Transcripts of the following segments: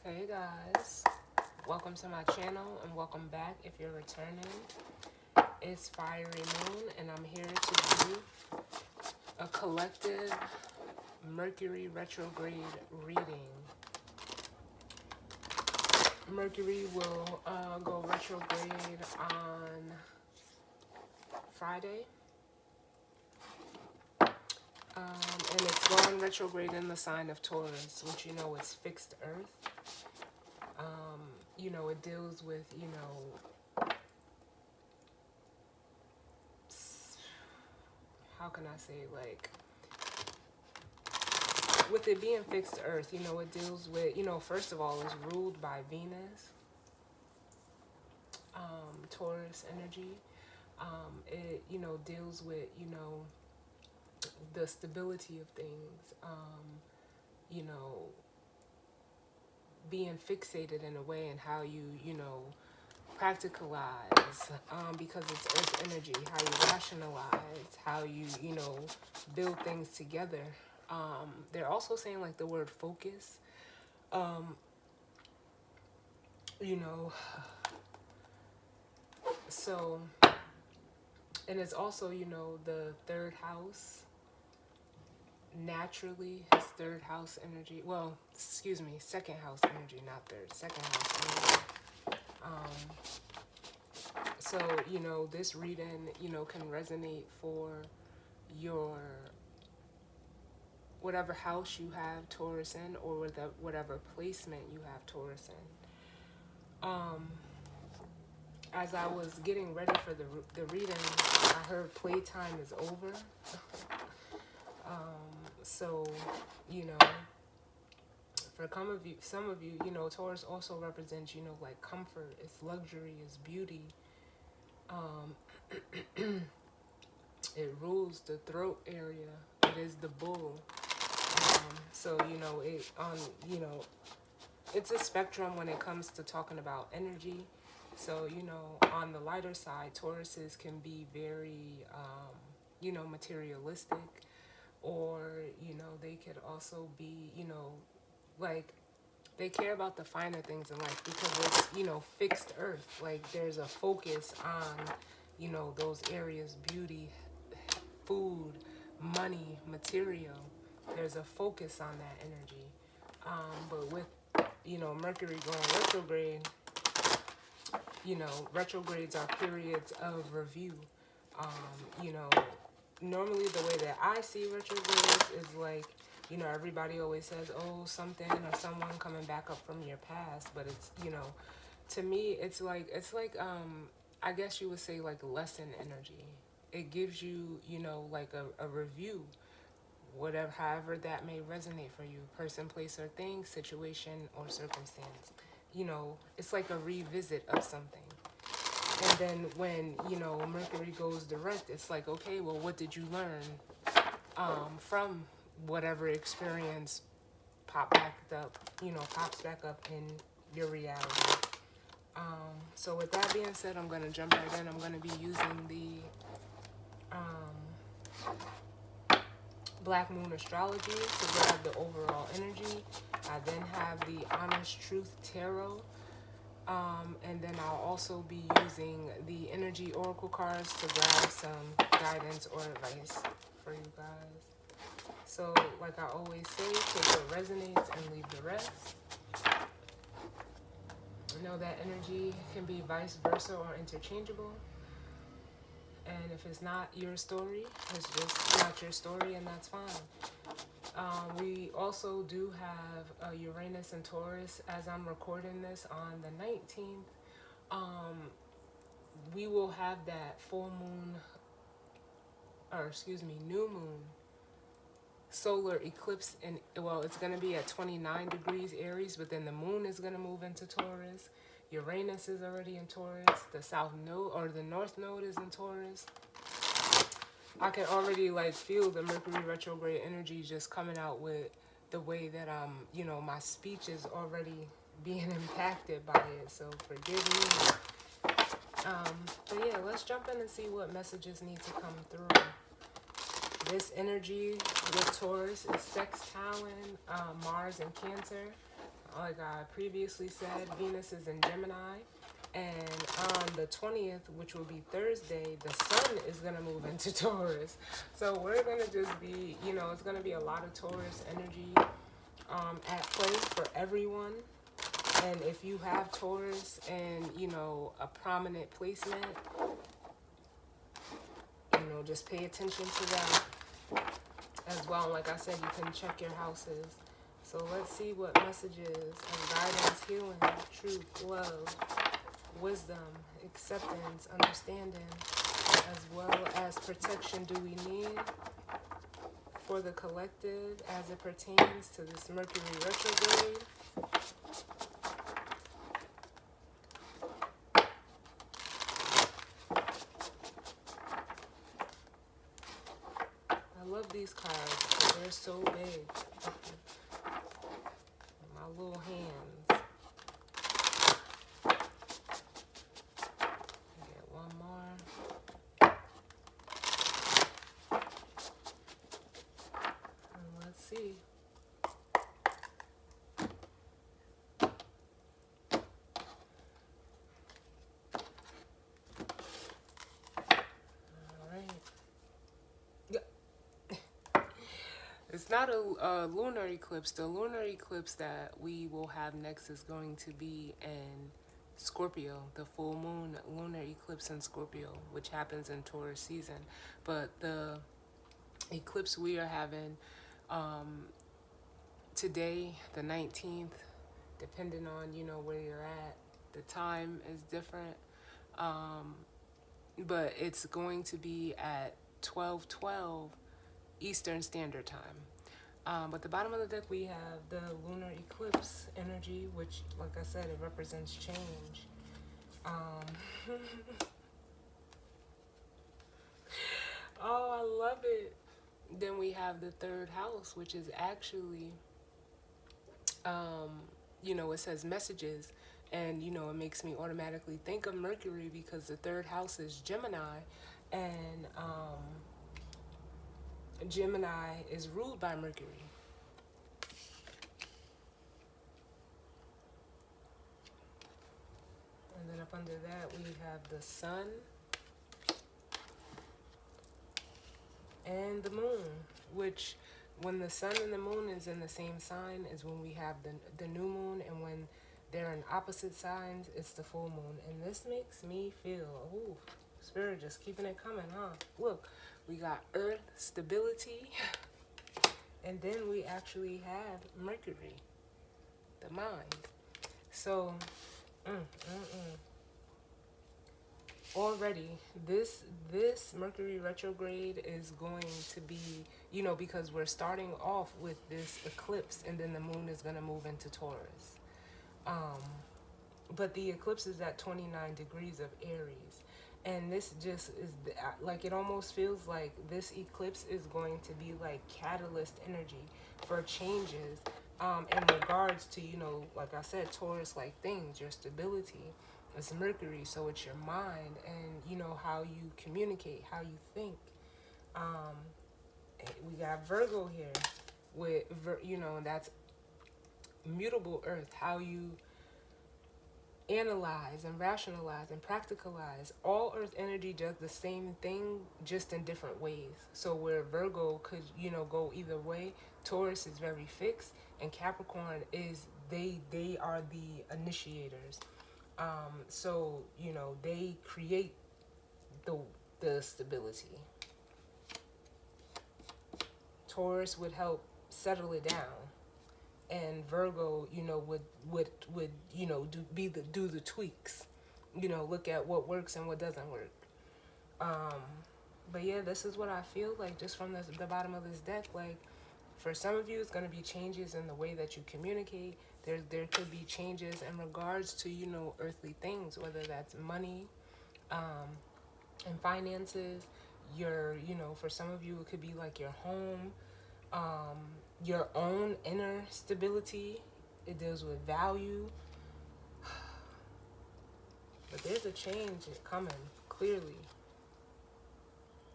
Hey guys, welcome to my channel and welcome back if you're returning. It's Fiery Moon and I'm here to do a collective Mercury retrograde reading. Mercury will go retrograde on Friday. And it's going retrograde in the sign of Taurus, which you know is fixed earth. It deals with, how can I say, like, with it being fixed earth, it deals with, first of all, it's ruled by Venus, Taurus energy. It, deals with, the stability of things, being fixated in a way and how you, practicalize, because it's earth energy, how you rationalize, how you, build things together. They're also saying like the word focus, you know, so, and it's also, the third house, naturally, his third house energy, well, excuse me, second house energy, not third, second house energy. So, this reading, can resonate for your whatever house you have Taurus in, or whatever placement you have Taurus in. As I was getting ready for the reading, I heard playtime is over. So, for some of you, Taurus also represents, like comfort, it's luxury, it's beauty. It rules the throat area. It is the bull. So, it's a spectrum when it comes to talking about energy. So, on the lighter side, Tauruses can be very, materialistic, or, they could also be, like, they care about the finer things in life because it's, fixed earth. Like, there's a focus on, those areas, beauty, food, money, material. There's a focus on that energy. But with, Mercury going retrograde, retrogrades are periods of review. You know, normally the way that I see retrogrades is like, everybody always says, oh, something or someone coming back up from your past. But it's, to me, it's like, I guess you would say like lesson energy. It gives you, like a review, whatever, however that may resonate for you, person, place, or thing, situation, or circumstance. It's like a revisit of something. And then when, Mercury goes direct, it's like, okay, well, what did you learn from whatever experience pops back up in your reality. So with that being said, I'm going to jump right in. I'm going to be using the Black Moon Astrology to grab the overall energy. I then have the Honest Truth Tarot. And then I'll also be using the Energy Oracle cards to grab some guidance or advice for you guys. So, like I always say, take what resonates and leave the rest. Know that energy can be vice versa or interchangeable. And if it's not your story, it's just not your story, and that's fine. We also do have Uranus and Taurus as I'm recording this on the 19th. We will have that new moon solar eclipse, and well, it's going to be at 29 degrees Aries, but then the moon is going to move into Taurus. Uranus is already in Taurus. The south node or the north node is in Taurus. I can already like feel the Mercury retrograde energy just coming out with the way that my speech is already being impacted by it. So forgive me. But yeah, let's jump in and see what messages need to come through. This energy with Taurus is sextiling Mars and Cancer. like I previously said, Venus is in Gemini. And on the 20th, which will be Thursday, the sun is going to move into Taurus. So we're going to just be, it's going to be a lot of Taurus energy at play for everyone. And if you have Taurus and, a prominent placement, just pay attention to that as well. Like I said, you can check your houses. So let's see what messages of guidance, healing, truth, love, wisdom, acceptance, understanding, as well as protection do we need for the collective as it pertains to this Mercury retrograde. I love these cards because they're so big. My little hands. Get one more. And let's see. It's not a lunar eclipse. The lunar eclipse that we will have next is going to be in Scorpio, the full moon lunar eclipse in Scorpio, which happens in Taurus season. But the eclipse we are having today, the 19th, depending on, where you're at, the time is different. But it's going to be at 12:12 Eastern Standard Time. But the bottom of the deck, we have the lunar eclipse energy, which, like I said, it represents change. Oh, I love it. Then we have the third house, which is actually, it says messages. And, it makes me automatically think of Mercury because the third house is Gemini. And Gemini is ruled by Mercury. And then up under that, we have the sun and the moon, which when the sun and the moon is in the same sign is when we have the new moon, and when they're in opposite signs, it's the full moon. And this makes me feel, ooh, spirit just keeping it coming, huh? Look, we got earth, stability, and then we actually have Mercury, the mind. So, already this Mercury retrograde is going to be, because we're starting off with this eclipse, and then the moon is going to move into Taurus. But the eclipse is at 29 degrees of Aries. And this just is like, it almost feels like this eclipse is going to be like catalyst energy for changes in regards to, like I said, Taurus-like things, your stability. It's Mercury, so it's your mind and, how you communicate, how you think. We got Virgo here with, that's mutable earth, how you analyze and rationalize and practicalize. All earth energy does the same thing, just in different ways. So where Virgo could, go either way, Taurus is very fixed, and Capricorn is, they are the initiators. So, they create the stability. Taurus would help settle it down. And Virgo, would do the tweaks, look at what works and what doesn't work. But yeah, this is what I feel like just from the bottom of this deck. Like, for some of you, it's going to be changes in the way that you communicate. There could be changes in regards to, earthly things, whether that's money, and finances. For some of you, it could be like your home, your own inner stability. It deals with value. But there's a change coming, clearly,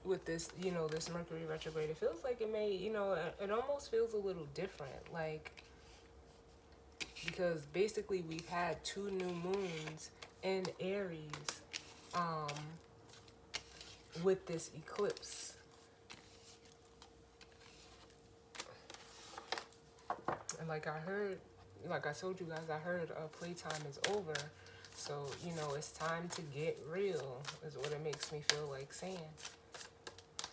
with this, this Mercury retrograde. It feels like it may, it almost feels a little different. Like, because basically we've had 2 new moons in Aries with this eclipse. And like I told you guys, I heard playtime is over. So, it's time to get real, is what it makes me feel like saying.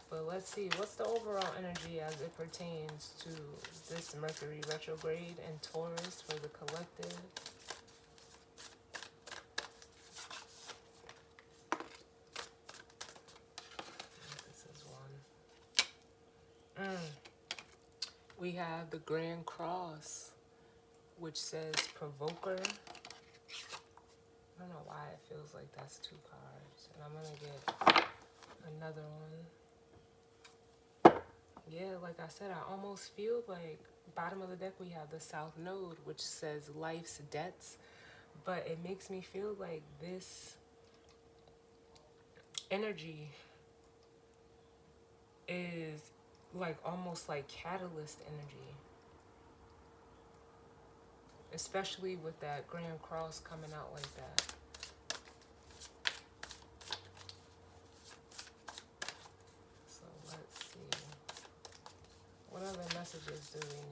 But let's see, what's the overall energy as it pertains to this Mercury retrograde and Taurus for the collective? This is one. We have the Grand Cross, which says Provoker. I don't know why it feels like that's 2 cards. And I'm going to get another one. Yeah, like I said, I almost feel like bottom of the deck we have the South Node, which says life's debts. But it makes me feel like this energy is like almost like catalyst energy. Especially with that Grand Cross coming out like that. So let's see. What other messages do we need?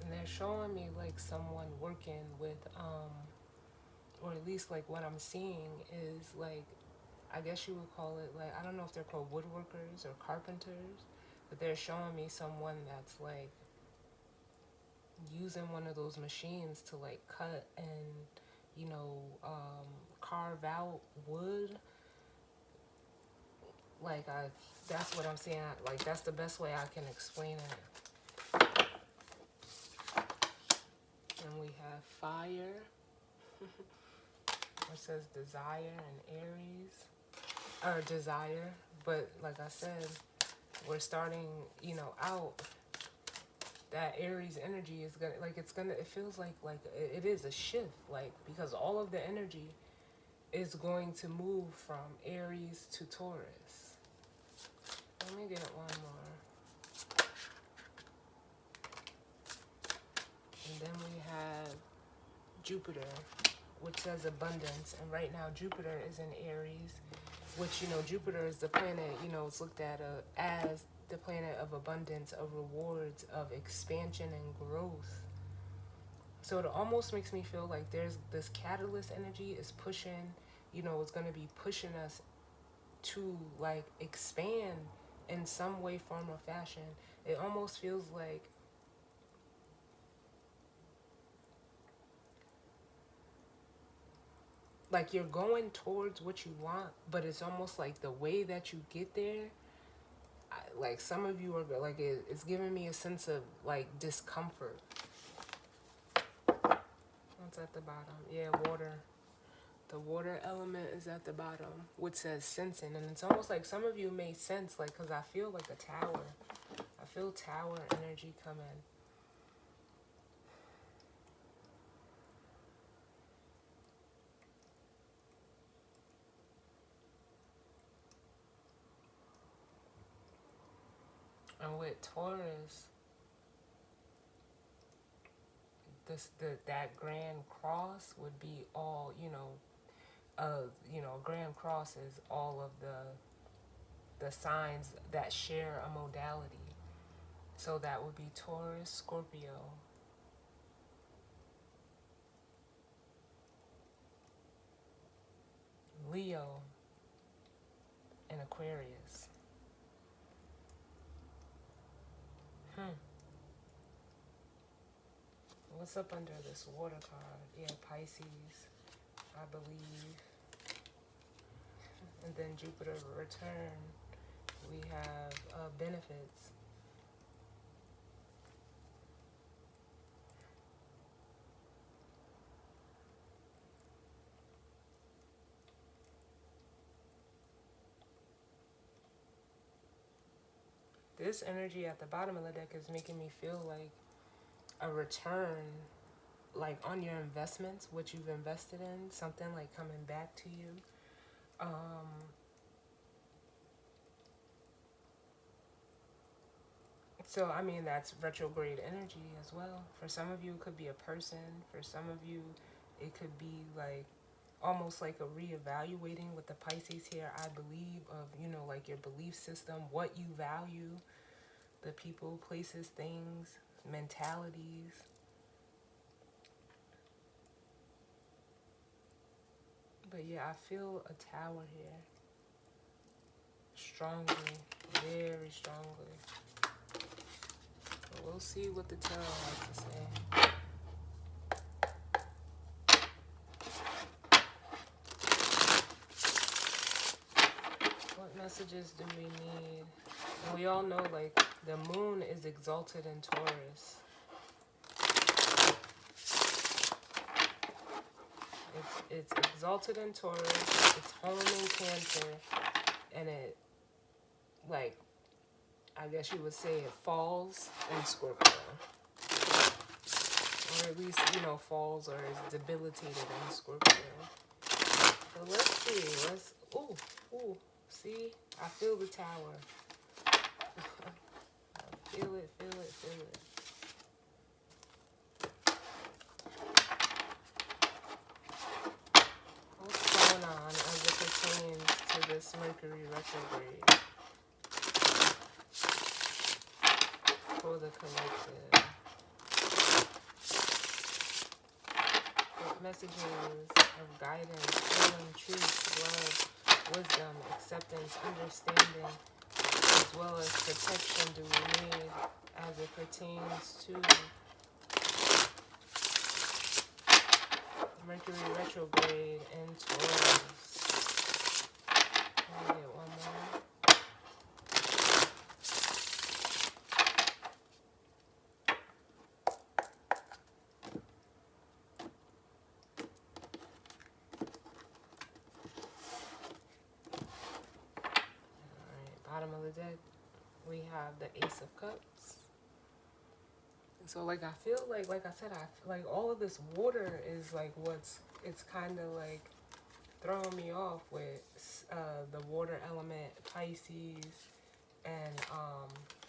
And they're showing me like someone working with, or at least like what I'm seeing is like, I guess you would call it like, I don't know if they're called woodworkers or carpenters, but they're showing me someone that's like using one of those machines to like cut and, carve out wood. Like that's what I'm saying. Like that's the best way I can explain it. And we have fire, which says desire and Aries. Or desire, but like I said, we're starting, out. That Aries energy is gonna, like, it feels like it is a shift, like, because all of the energy is going to move from Aries to Taurus. Let me get one more. And then we have Jupiter, which says abundance, and right now Jupiter is in Aries, which, Jupiter is the planet, it's looked at as the planet of abundance, of rewards, of expansion and growth. So it almost makes me feel like there's this catalyst energy is pushing, it's going to be pushing us to like expand in some way, form, or fashion. It almost feels like you're going towards what you want, but it's almost like the way that you get there, like some of you are like, it's giving me a sense of like discomfort. What's at the bottom? Yeah, water. The water element is at the bottom, which says sensing, and it's almost like some of you may sense, like, because I feel like a tower. I feel tower energy coming. And with Taurus, that grand cross would be all, grand cross is all of the signs that share a modality. So that would be Taurus, Scorpio, Leo, and Aquarius. What's up under this water card? Yeah, Pisces, I believe. And then Jupiter return. We have benefits. This energy at the bottom of the deck is making me feel like a return, like on your investments, what you've invested in, something like coming back to you. So, I mean, that's retrograde energy as well. For some of you, it could be a person. For some of you, it could be like almost like a reevaluating with the Pisces here, I believe, of, you know, like your belief system, what you value, the people, places, things, mentalities. But yeah, I feel a tower here. Strongly, very strongly. So we'll see what the tarot has to say. What messages do we need? And we all know, like, the moon is exalted in Taurus. It's exalted in Taurus, it's home in Cancer, and it, like, I guess you would say it falls in Scorpio. Or at least, you know, falls or is debilitated in Scorpio. So let's see, ooh, see? I feel the tower. Feel it, feel it, feel it. What's going on as it pertains to this Mercury retrograde for the collective? What messages of guidance, healing, truth, love, wisdom, acceptance, understanding, as well as protection do we need as it pertains to Mercury retrograde in Taurus? Let me get one more. Alright, bottom of the deck, we have the Ace of Cups. So, like, I feel like I said, like all of this water is like it's kind of like throwing me off with the water element, Pisces, and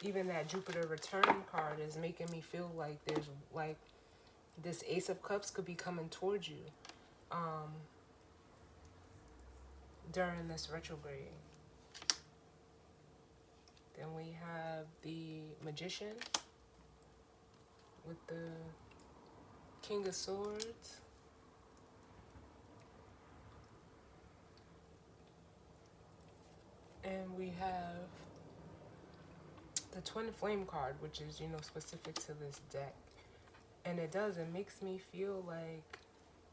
even that Jupiter return card is making me feel like there's like this Ace of Cups could be coming towards you during this retrograde. Then we have the Magician with the King of Swords. And we have the Twin Flame card, which is, you know, specific to this deck. And it makes me feel like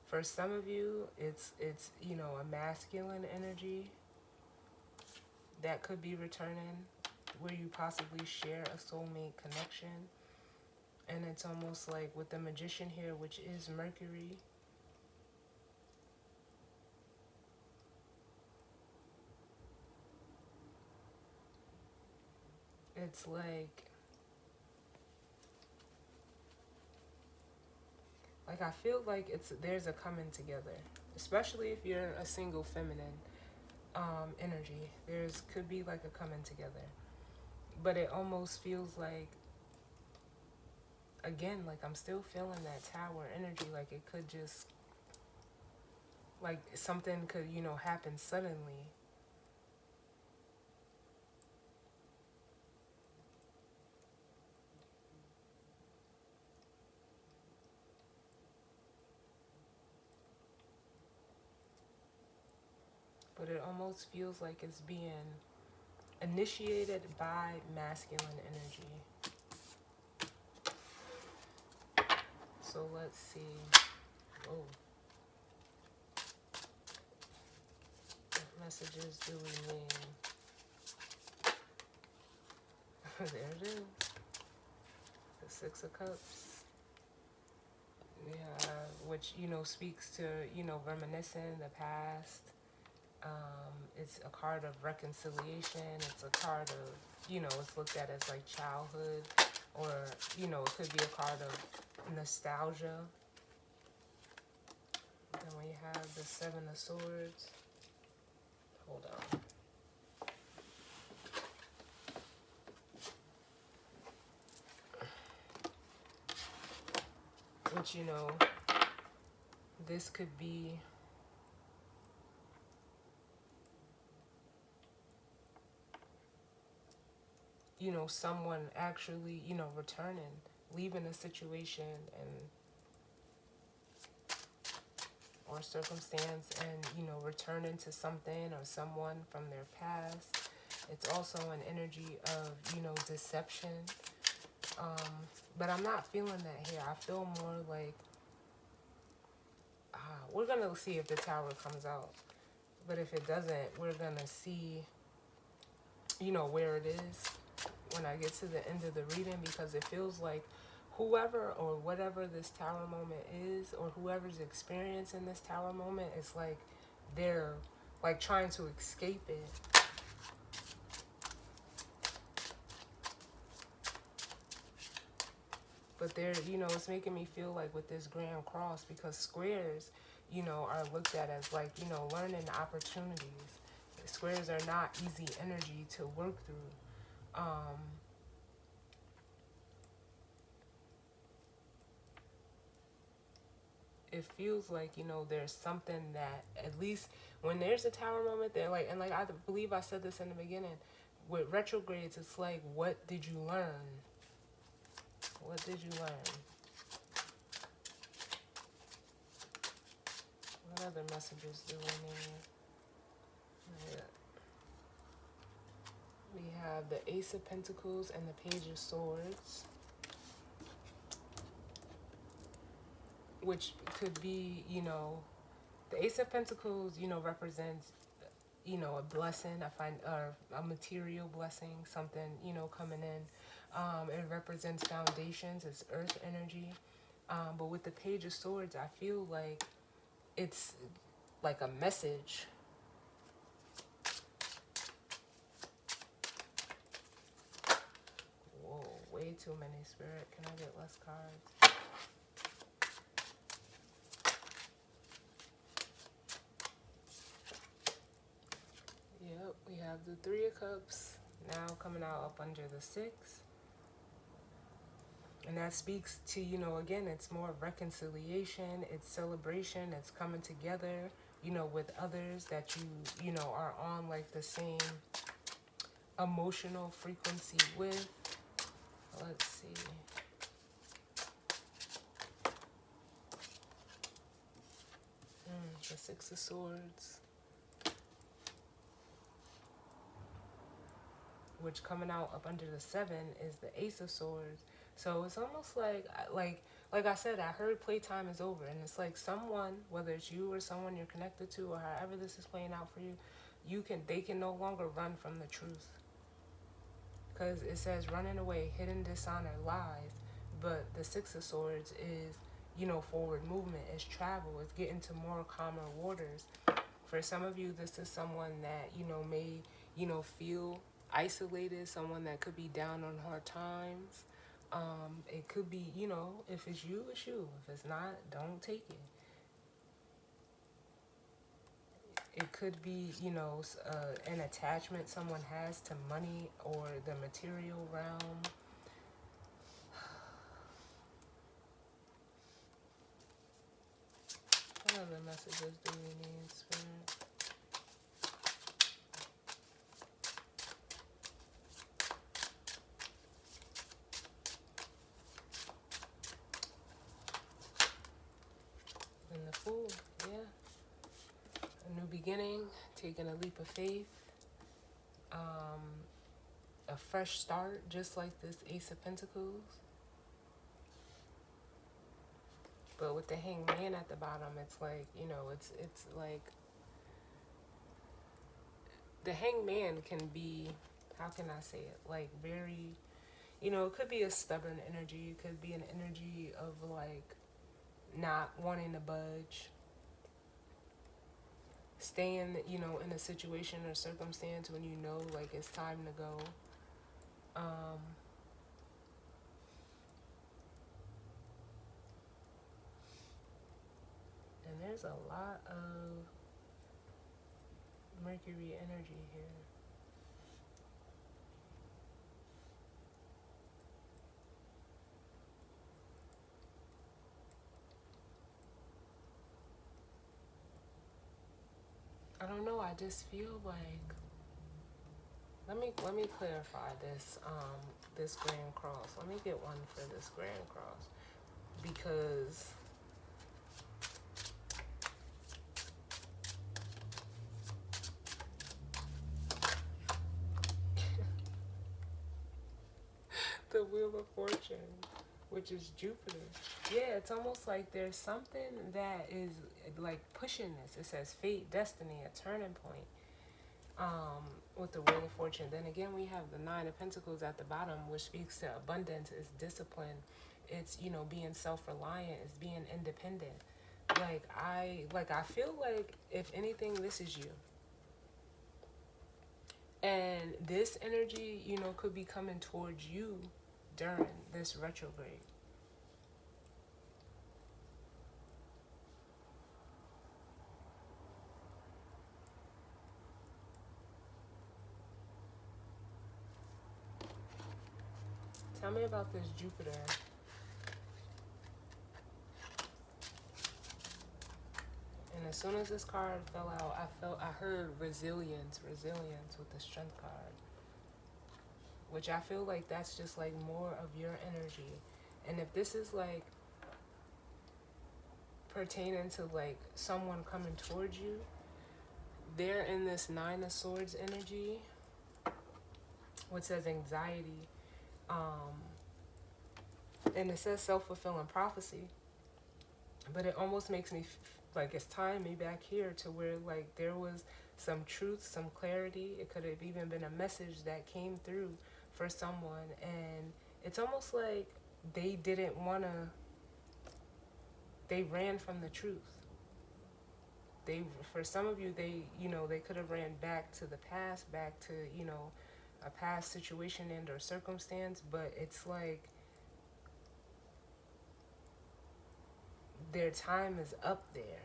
for some of you, it's you know, a masculine energy that could be returning, where you possibly share a soulmate connection. And it's almost like with the Magician here, which is Mercury, it's like I feel like there's a coming together, especially if you're a single feminine energy. Could be like a coming together, but it almost feels like, again, like I'm still feeling that tower energy. Like it could just, like something could, you know, happen suddenly. But it almost feels like it's being initiated by masculine energy. So let's see. Oh. What messages do we need? There it is. The Six of Cups. We have, which, you know, speaks to, you know, reminiscing the past. It's a card of reconciliation. It's a card of, it's looked at as like childhood, or, it could be a card of nostalgia. Then we have the Seven of Swords. Hold on. Which, this could be someone actually, returning, leaving a situation and or circumstance and, returning to something or someone from their past. It's also an energy of, deception. But I'm not feeling that here. I feel more like, we're going to see if the Tower comes out. But if it doesn't, we're going to see, where it is when I get to the end of the reading, because it feels like whoever or whatever this Tower moment is, or whoever's experiencing this Tower moment, is like they're like trying to escape it. But they're, it's making me feel like with this Grand Cross, because squares, are looked at as like, learning opportunities. Squares are not easy energy to work through. It feels like, there's something that, at least when there's a Tower moment, they're like, and like I believe I said this in the beginning, with retrogrades, it's like, what did you learn? What did you learn? What other messages do we need? Yeah. We have the Ace of Pentacles and the Page of Swords, which could be, the Ace of Pentacles, represents, a blessing, a material blessing, something, coming in. It represents foundations, it's earth energy. But with the Page of Swords, I feel like it's like a message. Whoa, way too many, Spirit. Can I get less cards? Yep, we have the Three of Cups now coming out up under the Six. And that speaks to, again, it's more reconciliation, it's celebration, it's coming together, with others that you are on like the same emotional frequency with. Let's see. The Six of Swords. Which coming out up under the Seven is the Ace of Swords. So it's almost like I said, I heard playtime is over, and it's like someone, whether it's you or someone you're connected to, or however this is playing out for you, they can no longer run from the truth. Because it says running away, hidden dishonor, lies. But the Six of Swords is, forward movement, is travel, is getting to more calmer waters. For some of you, this is someone that, may, feel isolated, someone that could be down on hard times. It could be, if it's you, it's you. If it's not, don't take it. It could be, an attachment someone has to money or the material realm. What other messages do we need, Spirit? And the Fool, yeah. A new beginning, taking a leap of faith. A fresh start, just like this Ace of Pentacles. But with the Hanged Man at the bottom, it's like, it's like the Hanged Man can be, how can I say it? Like very, it could be a stubborn energy. It could be an energy of like not wanting to budge. stay in, in a situation or circumstance when you know like it's time to go. Um, and there's a lot of Mercury energy here. I don't know, I just feel like, let me clarify this Grand Cross. Let me get one for this Grand Cross, because the Wheel of Fortune, which is Jupiter. Yeah, it's almost like there's something that is like pushing this. It says fate, destiny, a turning point. With the Wheel of Fortune. Then again, we have the Nine of Pentacles at the bottom, which speaks to abundance, it's discipline, it's, being self-reliant, it's being independent. I feel like if anything, this is you. And this energy, could be coming towards you during this retrograde. Tell me about this Jupiter. And as soon as this card fell out, I heard resilience with the Strength card. Which I feel like that's just like more of your energy. And if this is like pertaining to like someone coming towards you, they're in this Nine of Swords energy, which says anxiety. And it says self-fulfilling prophecy. But it almost makes me like it's tying me back here to where like there was some truth, some clarity. It could have even been a message that came through for someone, and it's almost like they didn't want to, they ran from the truth. For some of you, they could have ran back to the past, back to, a past situation and or circumstance, but it's like their time is up there.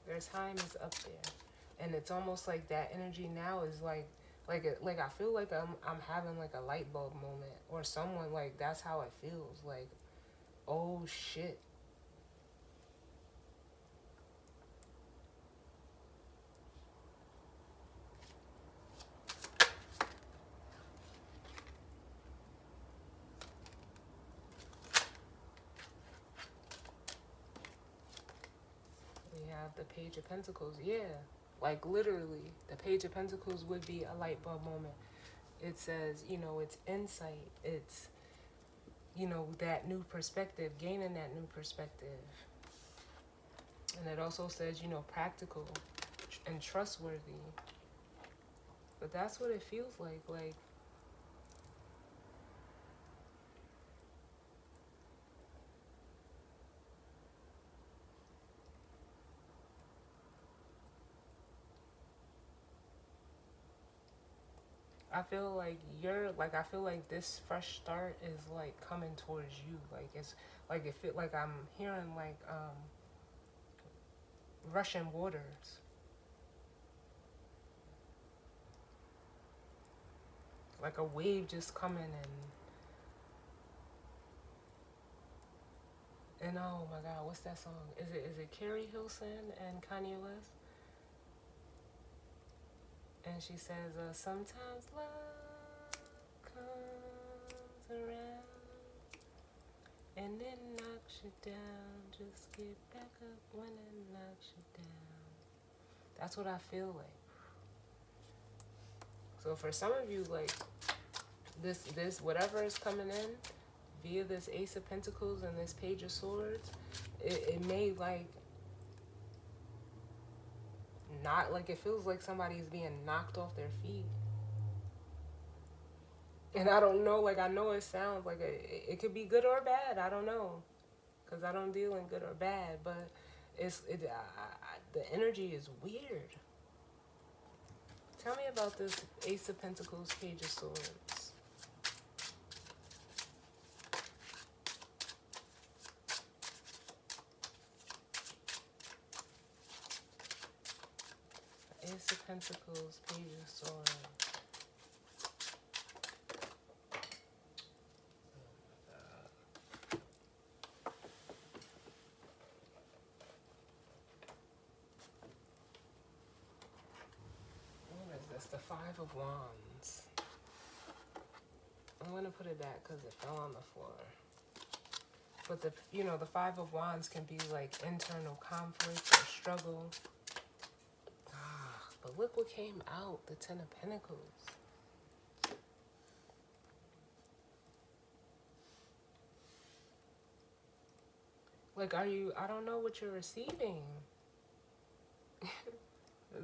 Their time is up there. And it's almost like that energy now is like I feel like I'm having like a light bulb moment, or someone like that's how it feels. Like, oh shit. We have the Page of Pentacles. Yeah. Like literally, the Page of Pentacles would be a light bulb moment. It says, it's insight. It's, that new perspective, gaining that new perspective. And it also says, practical and trustworthy. But that's what it feels like. Like, I feel like this fresh start is like coming towards you. Like it's like it feel like I'm hearing like rushing waters. Like a wave just coming and oh my god, what's that song? Is it Carrie Hilson and Kanye West? And she says, sometimes love comes around and it knocks you down. Just get back up when it knocks you down. That's what I feel like. So for some of you, like, this whatever is coming in via this Ace of Pentacles and this Page of Swords, it may like not like it feels like somebody's being knocked off their feet. And I don't know, like I know it sounds like it could be good or bad. I don't know, because I don't deal in good or bad, but the energy is weird. Tell me about this Ace of Pentacles, Page of Swords. Ace of Pentacles, Page of Swords. What is this? The Five of Wands. I'm gonna put it back because it fell on the floor. But the Five of Wands can be like internal conflict or struggle. But look what came out, the Ten of Pentacles. Like, I don't know what you're receiving.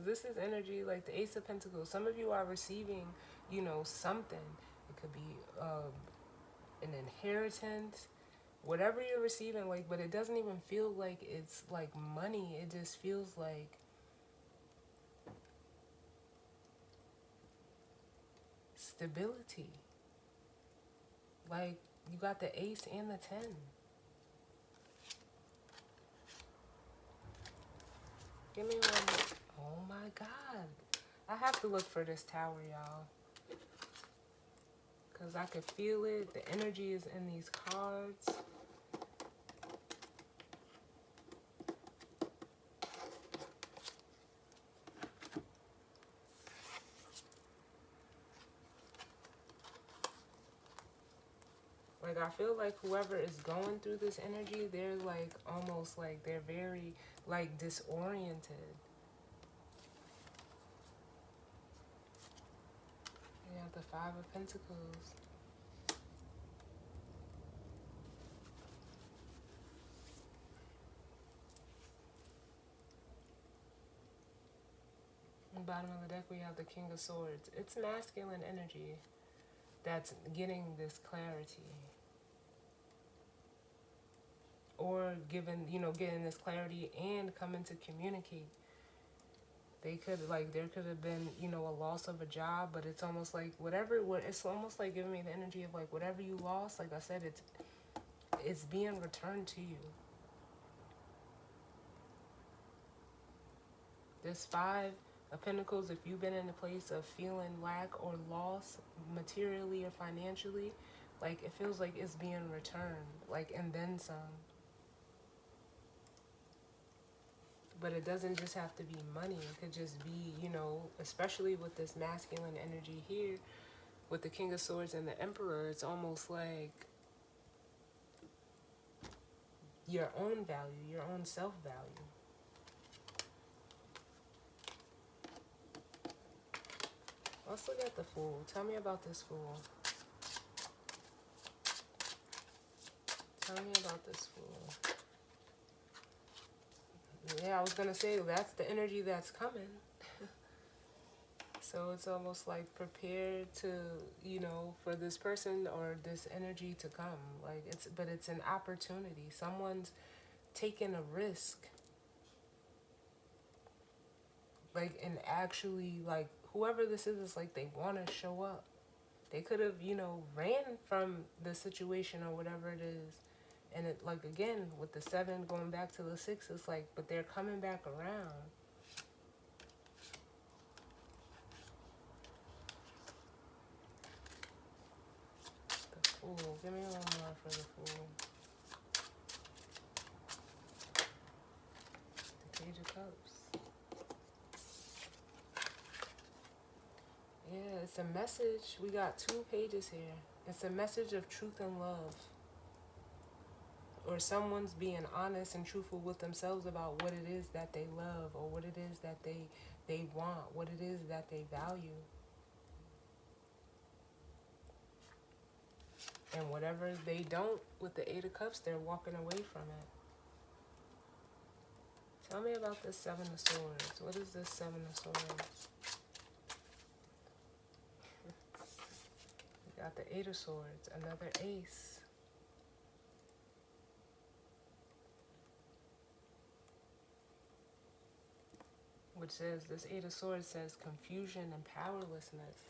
This is energy like the Ace of Pentacles. Some of you are receiving, something. It could be an inheritance, whatever you're receiving, like, but it doesn't even feel like it's like money. It just feels like stability. Like, you got the Ace and the 10. Give me one more. Oh my God. I have to look for this tower, y'all. Because I could feel it. The energy is in these cards. Like, I feel like whoever is going through this energy, they're like almost like they're very like disoriented. You have the Five of Pentacles. On the bottom of the deck, we have the King of Swords. It's masculine energy that's getting this clarity. Or getting this clarity and coming to communicate. There could have been, a loss of a job, but it's almost like it's almost like giving me the energy of like whatever you lost, like I said, it's being returned to you. This Five of Pentacles, if you've been in a place of feeling lack or loss materially or financially, like it feels like it's being returned, like, and then some. But it doesn't just have to be money. It could just be, especially with this masculine energy here, with the King of Swords and the Emperor, it's almost like your own value, your own self-value. Let's look at the Fool. Tell me about this Fool. Tell me about this Fool. Yeah, I was going to say, that's the energy that's coming. So it's almost like prepared to, for this person or this energy to come. Like, but it's an opportunity. Someone's taking a risk. Like, and actually, like, whoever this is like they want to show up. They could have, ran from the situation or whatever it is. And it, like, again, with the 7 going back to the 6, it's like, but they're coming back around. The Fool. Give me one more for the Fool. The Page of Cups. Yeah, it's a message. We got 2 pages here. It's a message of truth and love. Or someone's being honest and truthful with themselves about what it is that they love, or what it is that they want, what it is that they value. And whatever they don't, with the 8 of Cups, they're walking away from it. Tell me about this 7 of Swords. What is this 7 of Swords? We got the 8 of Swords, another Ace. which says, this Eight of Swords says confusion and powerlessness.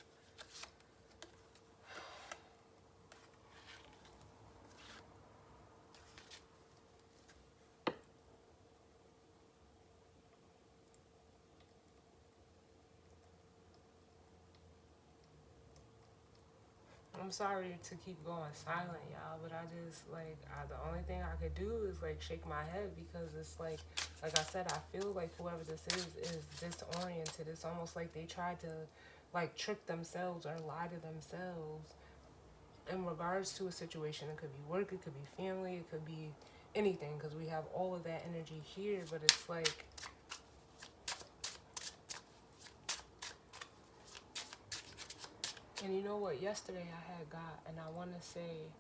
I'm sorry to keep going silent, y'all, but the only thing I could do is like shake my head, because it's like I said, I feel like whoever this is disoriented. It's almost like they tried to like trick themselves or lie to themselves in regards to a situation. It could be work, it could be family, it could be anything, because we have all of that energy here. But it's like, and you know what, yesterday I had got, and I want to say,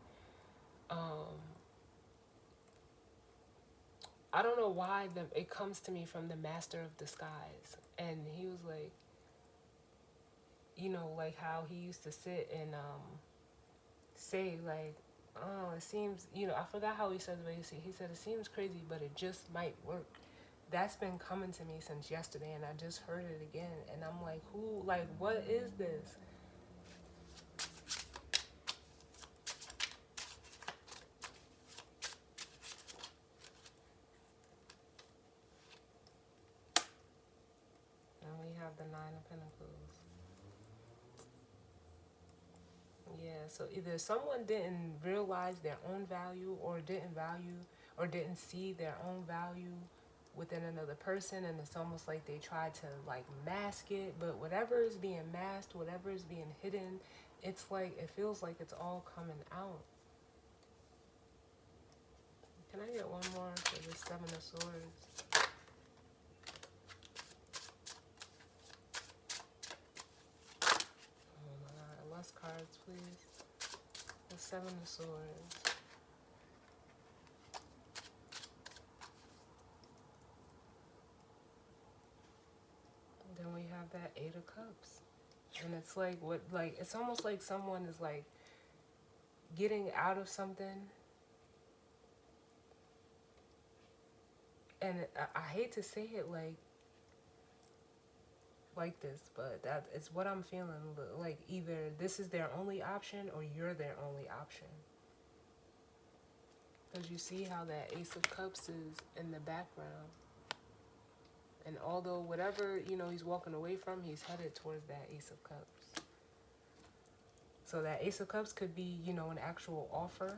I don't know why it comes to me from the Master of Disguise. And he was like, you know, like how he used to sit and say like, oh, it seems, you know, I forgot how he said the way he said, it seems crazy, but it just might work. That's been coming to me since yesterday, and I just heard it again, and I'm like, who, like, what is this? And we have the Nine of Pentacles. Yeah, so either someone didn't realize their own value, or didn't see their own value within another person, and it's almost like they tried to like mask it. But whatever is being masked, whatever is being hidden, it's like, it feels like it's all coming out. Can I get one more for the Seven of Swords? Oh my god, less cards, please. The Seven of Swords. And then we have that Eight of Cups. And it's like, what, like, it's almost like someone is like getting out of something. And I hate to say it like this, but that it's what I'm feeling. Like, either this is their only option, or you're their only option. Because you see how that Ace of Cups is in the background. And although whatever, you know, he's walking away from, he's headed towards that Ace of Cups. So that Ace of Cups could be, you know, an actual offer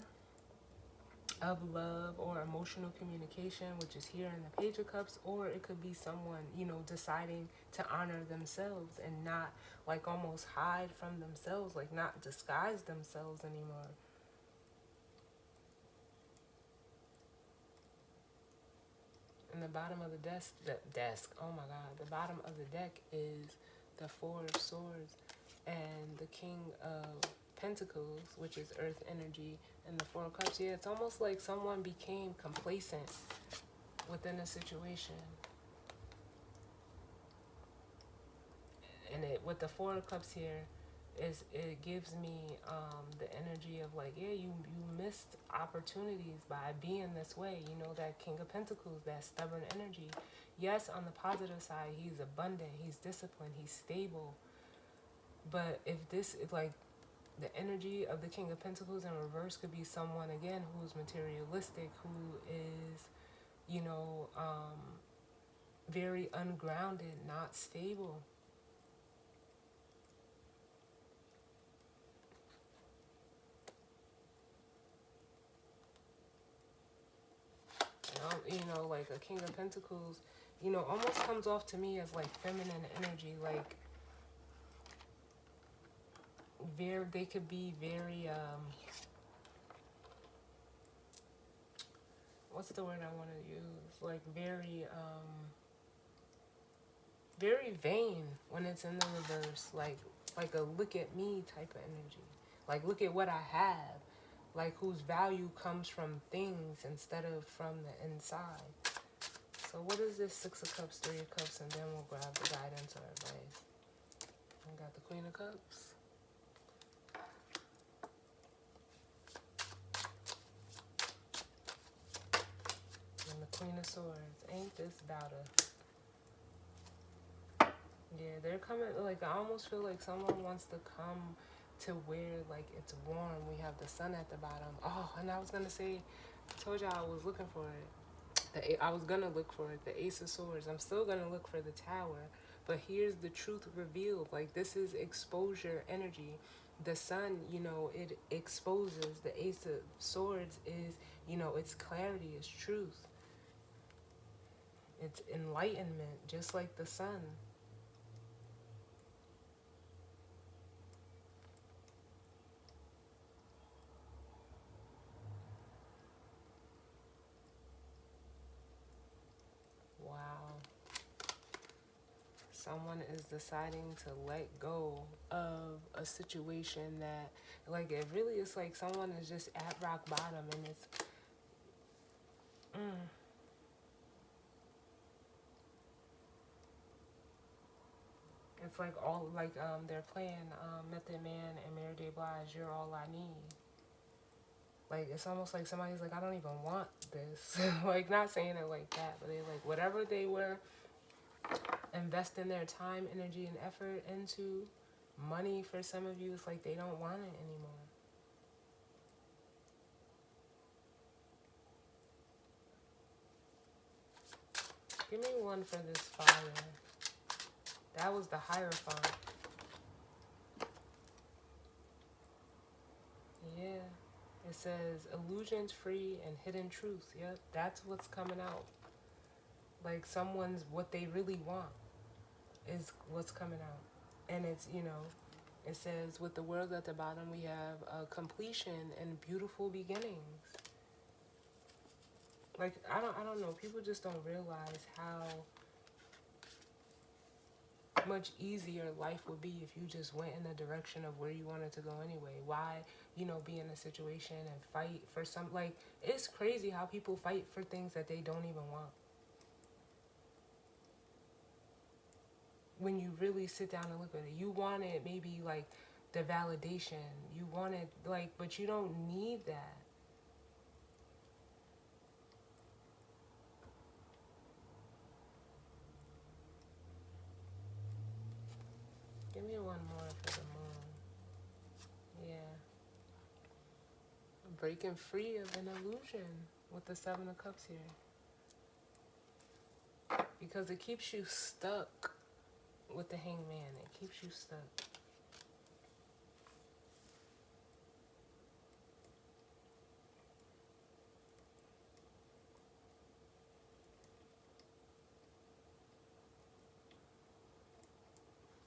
of love or emotional communication, which is here in the Page of Cups. Or it could be someone, you know, deciding to honor themselves and not like almost hide from themselves, like not disguise themselves anymore. And the bottom of the desk, oh my god, the bottom of the deck is the Four of Swords and the King of Pentacles, which is earth energy, and the Four of Cups. Yeah, it's almost like someone became complacent within a situation. And with the Four of Cups here, it gives me the energy of like, yeah, you missed opportunities by being this way. You know, that King of Pentacles, that stubborn energy. Yes, on the positive side, he's abundant, he's disciplined, he's stable. But if this is like, the energy of the King of Pentacles in reverse could be someone, again, who's materialistic, who is, you know, very ungrounded, not stable. You know, like a King of Pentacles, you know, almost comes off to me as like feminine energy. Like, they could be very, what's the word I want to use? Like very vain when it's in the reverse. Like a look at me type of energy. Like, look at what I have. Like, whose value comes from things instead of from the inside. So what is this Six of Cups, Three of Cups, and then we'll grab the guidance or advice. I got the Queen of Cups. And the Queen of Swords. Ain't this about a... Yeah, they're coming. Like, I almost feel like someone wants to come to where, like, it's warm. We have the sun at the bottom. Oh, and I was gonna say, I told y'all I was looking for it. I was gonna look for it. The Ace of Swords. I'm still gonna look for the Tower. But here's the truth revealed. Like, this is exposure energy. The sun, it exposes. The Ace of Swords is, it's clarity, it's truth, it's enlightenment, just like the sun. Wow. Someone is deciding to let go of a situation that, like, it really is like someone is just at rock bottom, and it's like all like they're playing Method Man and Mary J. Blige, You're All I Need. Like, it's almost like somebody's like, I don't even want this. Like, not saying it like that, but they like whatever they were investing their time, energy, and effort into, money for some of you, it's like they don't want it anymore. Give me one for this fire. That was the Hierophant. Yeah. It says illusions free and hidden truth. Yep, that's what's coming out. Like, someone's what they really want is what's coming out. And it's, it says with the world at the bottom, we have completion and beautiful beginnings. Like, I don't know. People just don't realize how much easier life would be if you just went in the direction of where you wanted to go anyway. Why, be in a situation and fight for some, like, it's crazy how people fight for things that they don't even want. When you really sit down and look at it, you wanted maybe like the validation. You wanted, like, but you don't need that. Give me one more for the moon. Yeah. Breaking free of an illusion with the Seven of Cups here. Because it keeps you stuck with the Hangman. It keeps you stuck.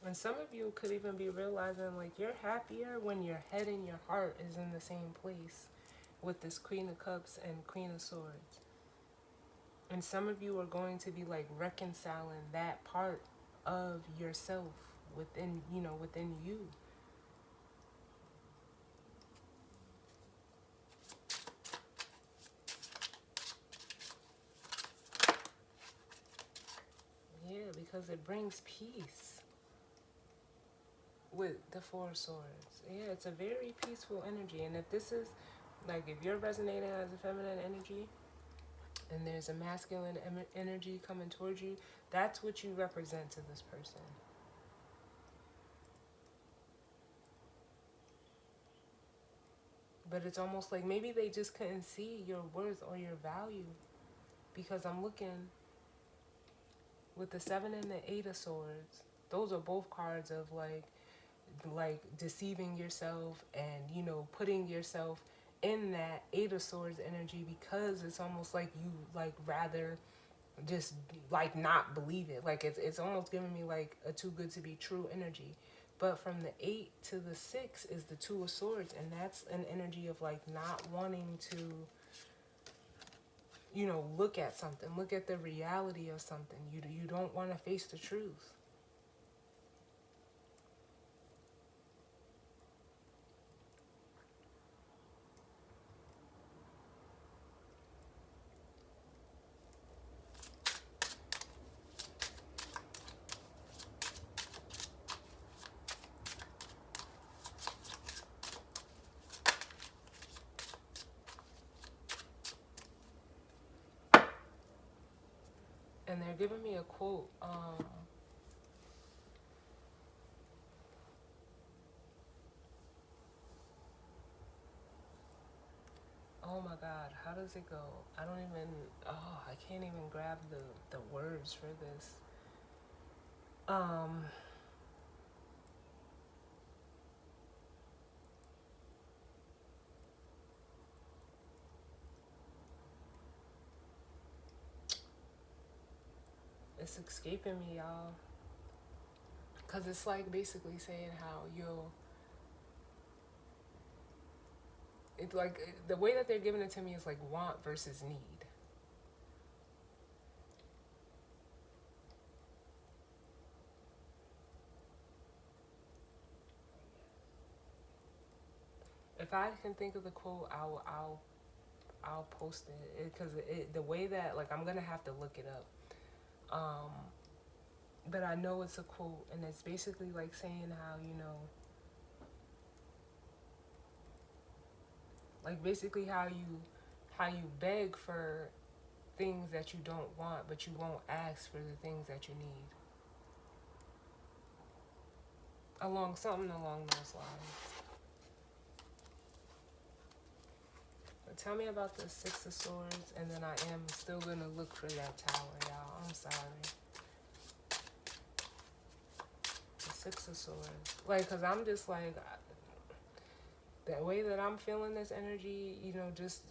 And some of you could even be realizing, like, you're happier when your head and your heart is in the same place with this Queen of Cups and Queen of Swords. And some of you are going to be, like, reconciling that part of yourself within, within you. Yeah, because it brings peace with the Four of Swords. Yeah, it's a very peaceful energy. And if this is, like, if you're resonating as a feminine energy and there's a masculine energy coming towards you, that's what you represent to this person. But it's almost like maybe they just couldn't see your worth or your value. Because I'm looking with the Seven and the Eight of Swords. Those are both cards of like deceiving yourself and, putting yourself in that Eight of Swords energy, because it's almost like you like rather just like not believe it. Like, it's almost giving me like a too good to be true energy. But from the 8 to the 6 is the Two of Swords, and that's an energy of like not wanting to, look at something, look at the reality of something. You don't want to face the truth. And they're giving me a quote. oh my God, how does it go? I don't even, oh, I can't even grab the words for this. Um, it's escaping me, y'all. Because it's like basically saying how you'll, it's like the way that they're giving it to me is like want versus need. If I can think of the quote, I'll post it because the way that like I'm gonna have to look it up. But I know it's a quote, and it's basically like saying how like basically how you beg for things that you don't want, but you won't ask for the things that you need. Something along those lines. But tell me about the Six of Swords, and then I am still gonna look for that tower, y'all. I'm sorry. The Six of Swords, like, cause I'm just like the way that I'm feeling this energy, just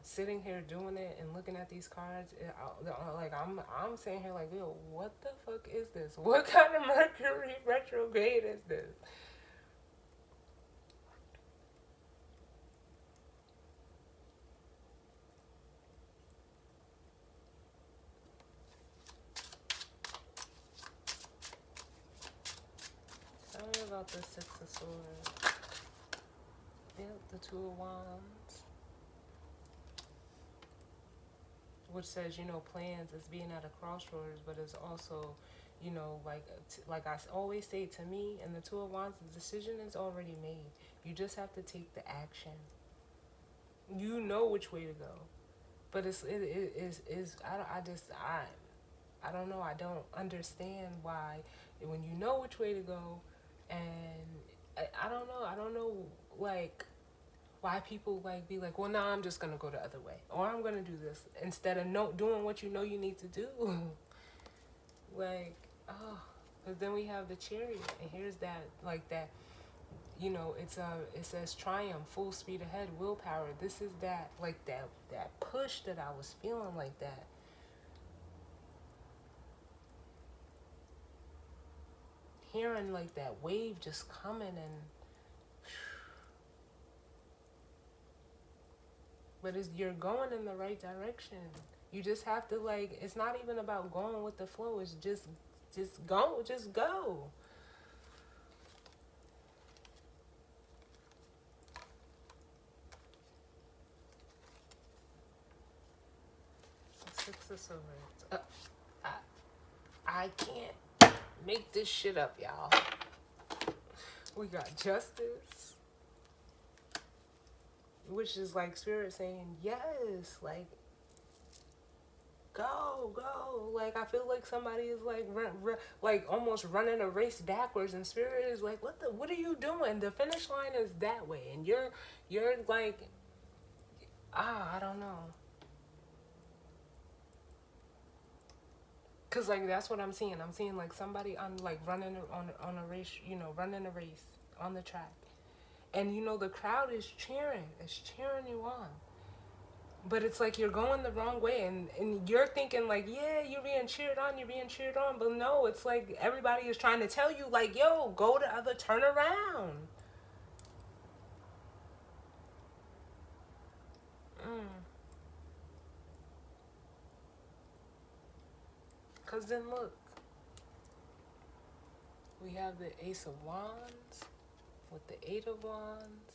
sitting here doing it and looking at these cards, like I'm sitting here like, yo, what the fuck is this? What kind of Mercury retrograde is this? Tell me about the Six of Swords. Yep, the Two of Wands, which says, plans is being at a crossroads, but it's also, like I always say, to me, and the Two of Wands, the decision is already made. You just have to take the action. You know which way to go, but I don't know. I don't understand why when you know which way to go, and I don't know. I don't know, like, why people like be like, well, nah, I'm just gonna go the other way, or I'm gonna do this instead of doing what you know you need to do. Like, oh, because then we have the Chariot, and here's that, like that, it says triumph, full speed ahead, willpower. This is that, like that push that I was feeling, like that. Hearing like that wave just coming, and but you're going in the right direction. You just have to, like, it's not even about going with the flow. It's just go. Six of Swords. I can't make this shit up, y'all. We got Justice, which is like Spirit saying yes, like go. Like I feel like somebody is like like almost running a race backwards, and Spirit is like, what are you doing? The finish line is that way, and you're like, I don't know. Cause like that's what I'm seeing. I'm seeing like somebody on like running on a race, running a race on the track, and the crowd is cheering. It's cheering you on. But it's like you're going the wrong way, and you're thinking like, yeah, you're being cheered on, but no, it's like everybody is trying to tell you like, yo, go the other, turn around. Cause then look, we have the Ace of Wands with the Eight of Wands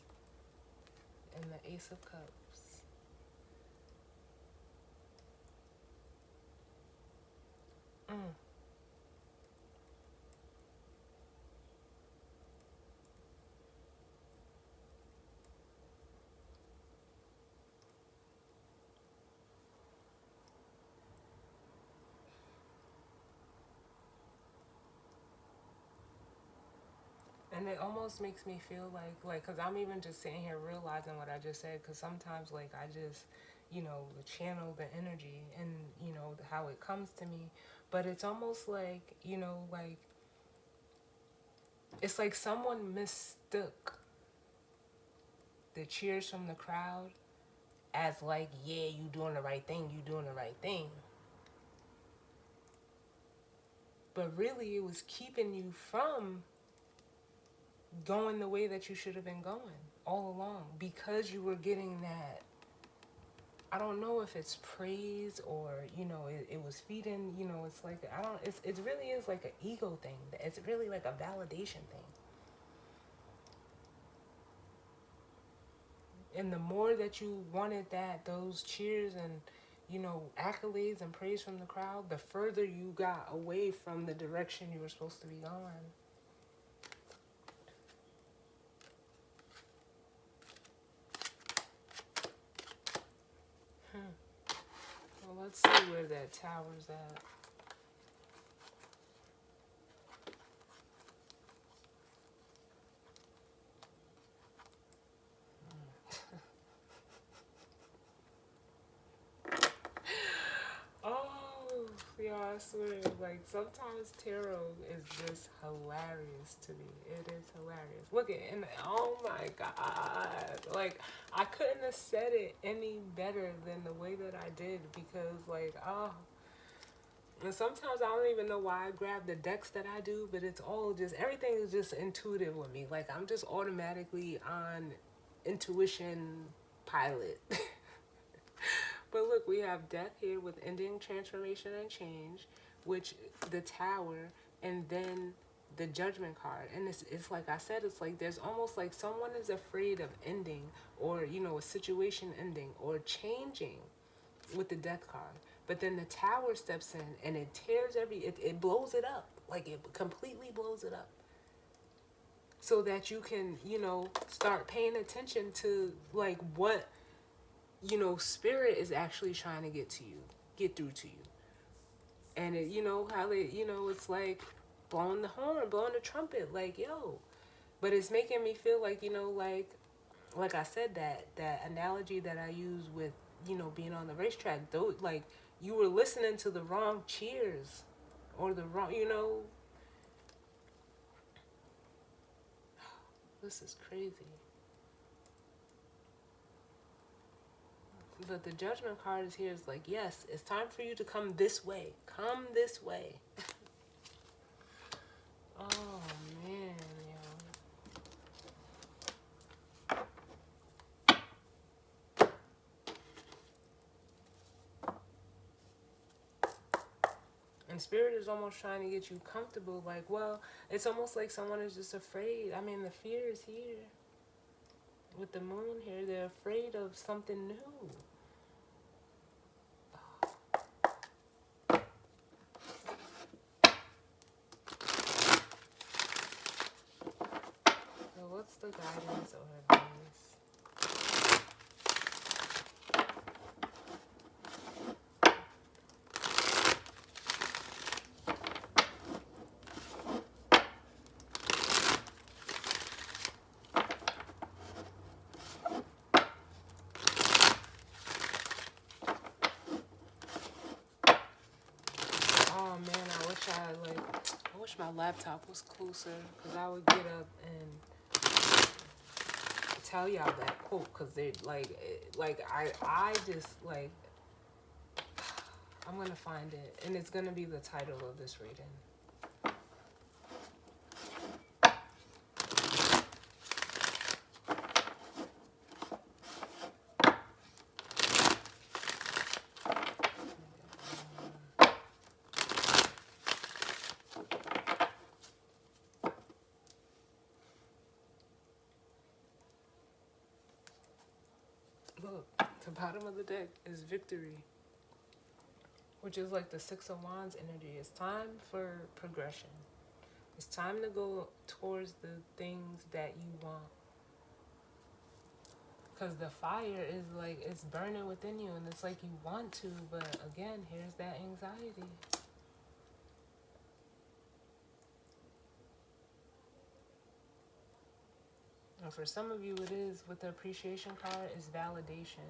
and the Ace of Cups. And it almost makes me feel because I'm even just sitting here realizing what I just said, because sometimes, I just, channel the energy and, how it comes to me. But it's almost it's like someone mistook the cheers from the crowd as yeah, you doing the right thing, you doing the right thing. But really, it was keeping you from going the way that you should have been going all along, because you were getting that, I don't know if it's praise or, it was feeding, it's like, it really is like an ego thing. It's really like a validation thing. And the more that you wanted those cheers and, accolades and praise from the crowd, the further you got away from the direction you were supposed to be going. Well, let's see where that tower's at. Oh, yeah, I swear. Sometimes tarot is just hilarious to me. It is hilarious. Look at it, and oh my God. I couldn't have said it any better than the way that I did, because, and sometimes I don't even know why I grab the decks that I do, but it's all just, everything is just intuitive with me. I'm just automatically on intuition pilot. But look, we have death here with ending, transformation, and change, which the tower, and then the judgment card. And it's like I said, it's like there's almost like someone is afraid of ending, or, a situation ending or changing with the death card. But then the tower steps in and it tears it blows it up. It completely blows it up. So that you can, start paying attention to what, spirit is actually trying to get through to you. And it, how it's like blowing the horn, blowing the trumpet, yo. But it's making me feel like I said, that analogy that I use with, being on the racetrack, though, you were listening to the wrong cheers, or the wrong, this is crazy. But the judgment card is here. It's like, yes, it's time for you to come this way. Come this way. Oh, man, And spirit is almost trying to get you comfortable. Well, it's almost like someone is just afraid. I mean, the fear is here. With the moon here, they're afraid of something new. So what's the guidance or advice? Oh man, I wish my laptop was closer, because I would get up and tell y'all that quote, because they I just I'm gonna find it, and it's gonna be the title of this reading. Look, the bottom of the deck is victory, which is like the Six of Wands energy. It's time for progression. It's time to go towards the things that you want. Because the fire is it's burning within you, and it's like you want to, but again, here's that anxiety. And for some of you, it is with the appreciation card is validation.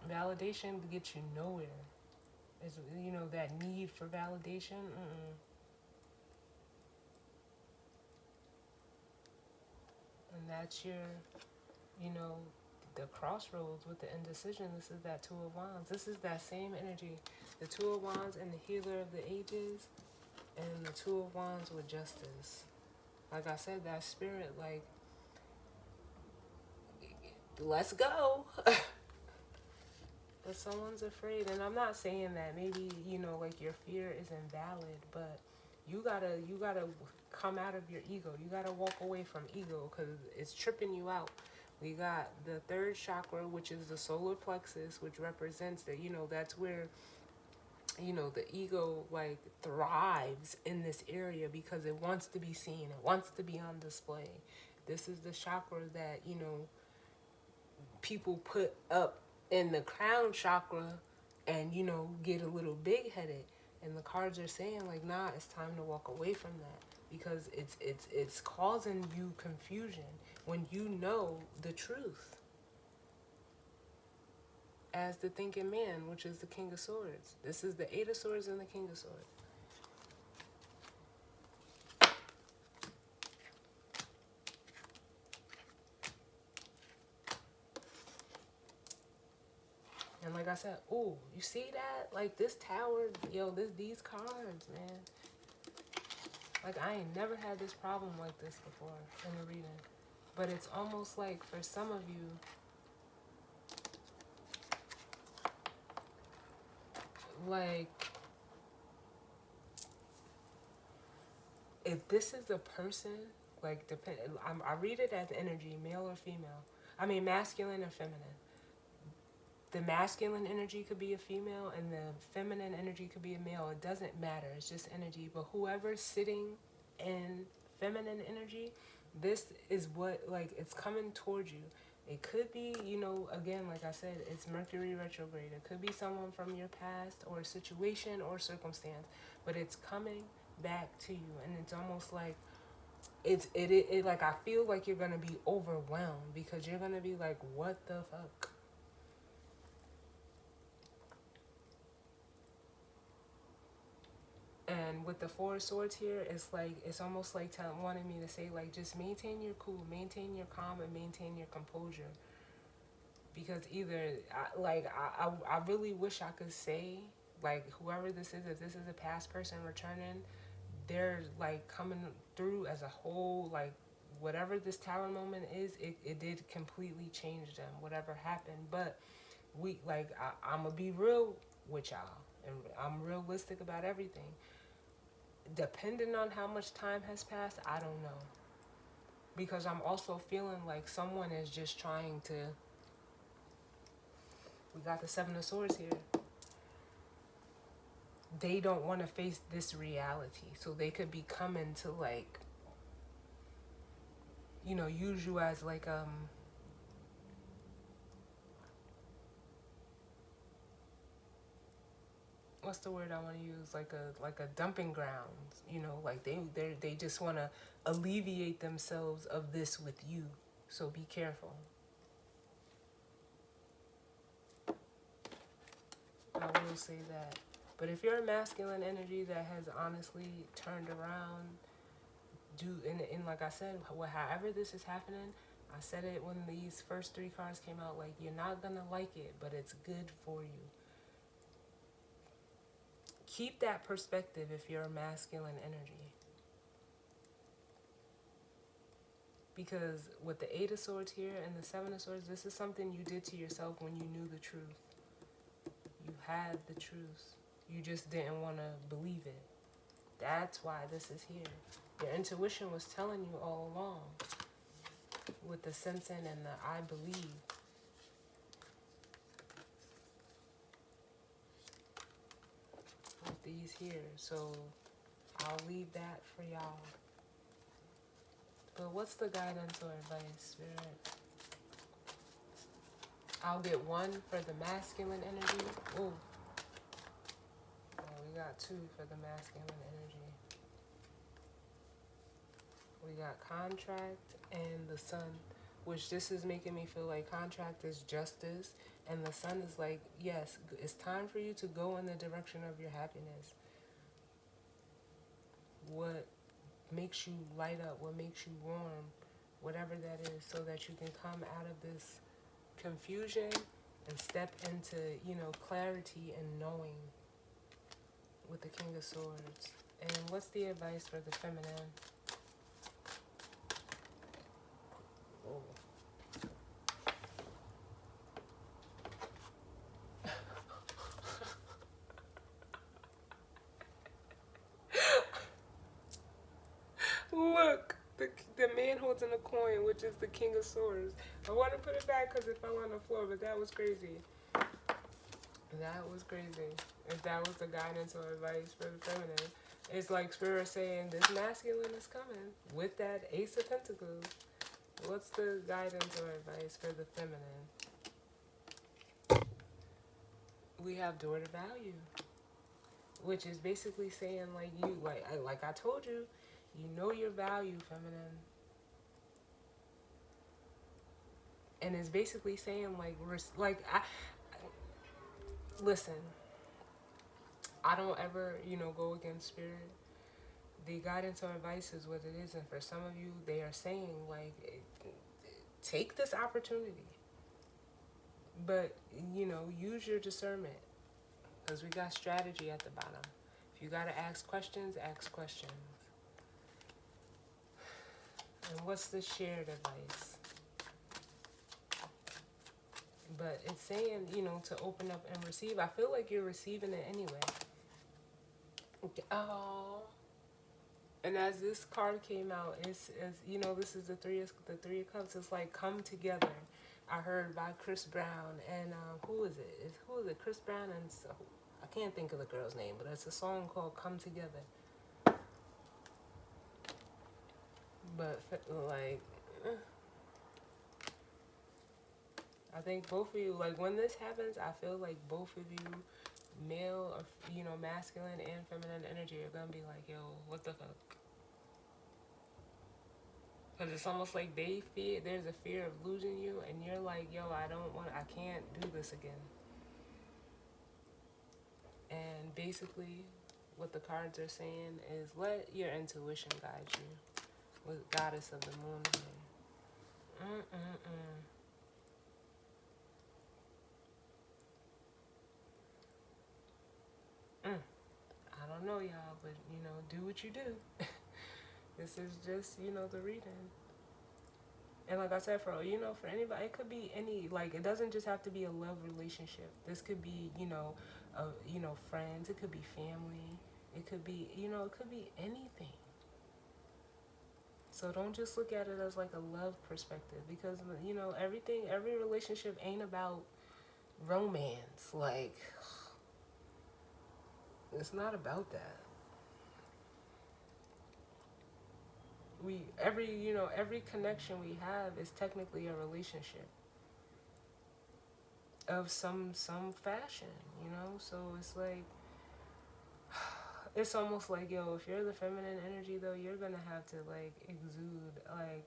Validation gets you nowhere. Is, you know, that need for validation. And that's your, you know, the crossroads with the indecision. This is that Two of Wands. This is that same energy. The Two of Wands and the Healer of the Ages, and the Two of Wands with Justice. Like I said, that spirit, like, let's go. But someone's afraid, and I'm not saying that maybe, you know, like your fear is invalid, but you gotta come out of your ego. You gotta walk away from ego because it's tripping you out. We got the third chakra, which is the solar plexus, which represents that, you know, that's where, you know, the ego like thrives in this area because it wants to be seen. It wants to be on display. This is the chakra that, you know, people put up in the crown chakra and, you know, get a little big headed. And the cards are saying like, nah, it's time to walk away from that because it's causing you confusion when you know the truth. As the thinking man, which is the King of Swords. This is the Eight of Swords and the King of Swords. And like I said, ooh, you see that? Like this tower, yo, these cards, man. Like I ain't never had this problem like this before in a reading. But it's almost like for some of you, like, if this is a person, like, I read it as energy, male or female. I mean, masculine or feminine. The masculine energy could be a female and the feminine energy could be a male. It doesn't matter. It's just energy. But whoever's sitting in feminine energy, this is what, like, it's coming towards you. It could be, you know, again, like I said, it's Mercury retrograde. It could be someone from your past or a situation or circumstance, but it's coming back to you. And it's almost like, it like, I feel like you're going to be overwhelmed because you're going to be like, what the fuck? And with the Four of Swords here, it's like, it's almost like wanting me to say, like, just maintain your cool, maintain your calm, and maintain your composure. Because either, I really wish I could say, like, whoever this is, if this is a past person returning, they're, like, coming through as a whole, like, whatever this tower moment is, it did completely change them, whatever happened. But we, like, I'm going to be real with y'all, and I'm realistic about everything. Depending on how much time has passed, I don't know. Because I'm also feeling like someone is just trying to... We got the Seven of Swords here. They don't want to face this reality. So they could be coming to, like, you know, use you as like, what's the word I want to use? Like a dumping ground. You know, like they just want to alleviate themselves of this with you. So be careful. I will say that. But if you're a masculine energy that has honestly turned around, and like I said, however this is happening, I said it when these first three cards came out, like, you're not going to like it, but it's good for you. Keep that perspective if you're a masculine energy. Because with the Eight of Swords here and the Seven of Swords, this is something you did to yourself when you knew the truth. You had the truth. You just didn't want to believe it. That's why this is here. Your intuition was telling you all along. With the sensing and the I believe. With these here. So I'll leave that for y'all. But what's the guidance or advice, Spirit? I'll get one for the masculine energy. Ooh. Oh, we got two for the masculine energy. We got contract and the sun, which this is making me feel like contract is justice, and the sun is like, yes, it's time for you to go in the direction of your happiness. What makes you light up, what makes you warm, whatever that is, so that you can come out of this confusion and step into, clarity and knowing with the King of Swords. And what's the advice for the feminine? Oh. Look, the man holding a coin, which is the King of Swords. I want to put it back because it fell on the floor, but that was crazy. That was crazy. If that was the guidance or advice for the feminine, it's like Spirit saying this masculine is coming with that Ace of Pentacles. What's the guidance or advice for the feminine? We have daughter value, which is basically saying like you, like I told you, you know your value, feminine. And it's basically saying listen, I don't ever, go against spirit. The guidance or advice is what it is, and for some of you, they are saying like, take this opportunity, but use your discernment, because we got strategy at the bottom. If you gotta ask questions, ask questions. And what's the shared advice? But it's saying, to open up and receive. I feel like you're receiving it anyway. Oh. And as this card came out, it's this is the three of cups. It's like come together. I heard by Chris Brown and who is it? Chris Brown and I can't think of the girl's name, but it's a song called "Come Together." But like, I think both of you, like when this happens, I feel like both of you, male or masculine and feminine energy, are gonna be like, yo, what the fuck? Because it's almost like there's a fear of losing you, and you're like, yo, I can't do this again. And basically, what the cards are saying is let your intuition guide you. With Goddess of the Moon here. I don't know, y'all, but, do what you do. This is just, the reading. And like I said, for anybody, it could be any, like, it doesn't just have to be a love relationship. This could be, friends. It could be family. It could be, it could be anything. So don't just look at it as like a love perspective, because, every relationship ain't about romance. Like, it's not about that. Every connection we have is technically a relationship of some fashion, so it's like, it's almost like, yo, if you're the feminine energy though, you're gonna have to like exude, like,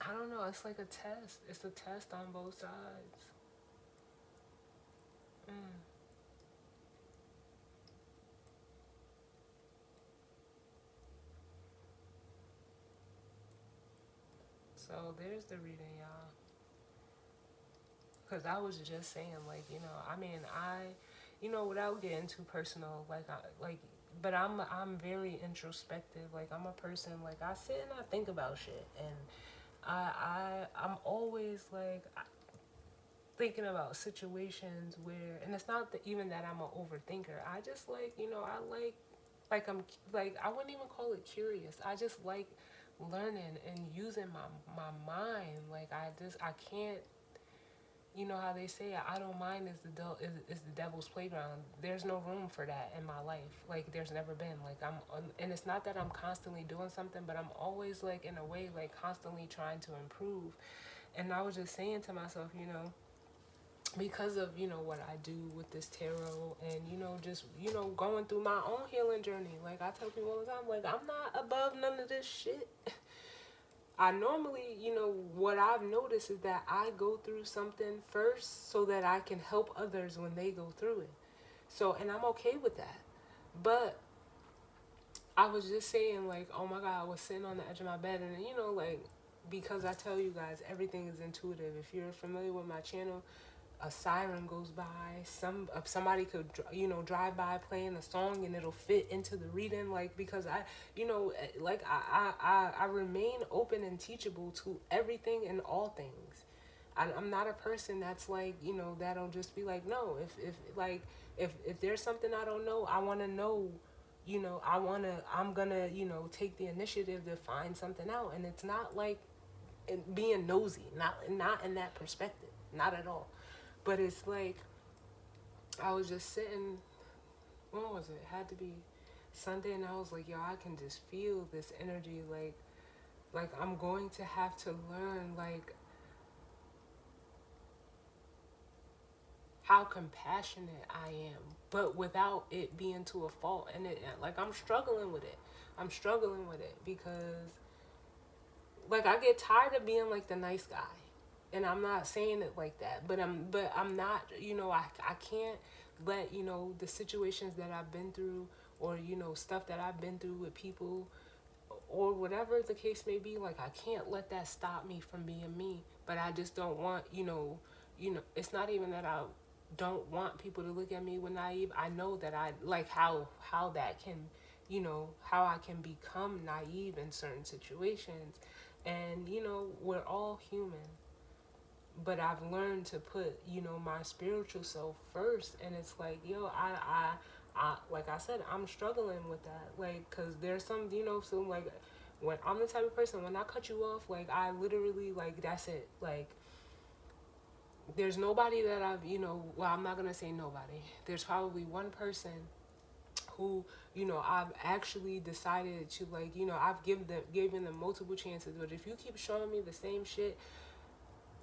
I don't know, it's like a test. It's a test on both sides. So there's the reading, y'all. Because I was just saying, like, without getting too personal, but I'm very introspective. Like, I'm a person, like, I sit and I think about shit, and I'm always like thinking about situations where, and it's not even that I'm an overthinker. I just like, I'm like, I wouldn't even call it curious. I just like learning and using my mind. Like, I can't, how they say I don't mind is the devil's playground. There's no room for that in my life. Like, there's never been. Like, and it's not that I'm constantly doing something, but I'm always like, in a way, like constantly trying to improve. And I was just saying to myself, because of, you know, what I do with this tarot and, you know, just, you know, going through my own healing journey. Like I tell people all the time, like, I'm not above none of this shit. I normally, you know, what I've noticed is that I go through something first so that I can help others when they go through it. So, and I'm okay with that. But I was just saying, like, oh my God, I was sitting on the edge of my bed, and, you know, like, because I tell you guys, everything is intuitive. If you're familiar with my channel, a siren goes by, somebody could, you know, drive by playing a song and it'll fit into the reading, like, because I, you know, like, I remain open and teachable to everything and all things. I'm not a person that's like, you know, that'll just be like, no, if there's something I don't know, I want to know, you know, I'm gonna, you know, take the initiative to find something out. And it's not like being nosy, not in that perspective, not at all. But it's like, I was just sitting, when was it? It had to be Sunday, and I was like, yo, I can just feel this energy, like I'm going to have to learn, like, how compassionate I am, but without it being to a fault. And it, like, I'm struggling with it. I'm struggling with it because, like, I get tired of being like the nice guy. And I'm not saying it like that, but I'm not, you know, I can't let, you know, the situations that I've been through, or, you know, stuff that I've been through with people, or whatever the case may be, like, I can't let that stop me from being me. But I just don't want, you know, it's not even that I don't want people to look at me with naive. I know that I like how that can, you know, how I can become naive in certain situations. And, you know, we're all human, but I've learned to put, you know, my spiritual self first. And it's like, yo, I like I said, I'm struggling with that, like, because there's some, you know, so, like, when I'm the type of person, when I cut you off, like, I literally, like, that's it. Like, there's nobody that I've, you know, well, I'm not gonna say nobody, there's probably one person who, you know, I've actually decided to, like, you know, I've given them multiple chances. But if you keep showing me the same shit,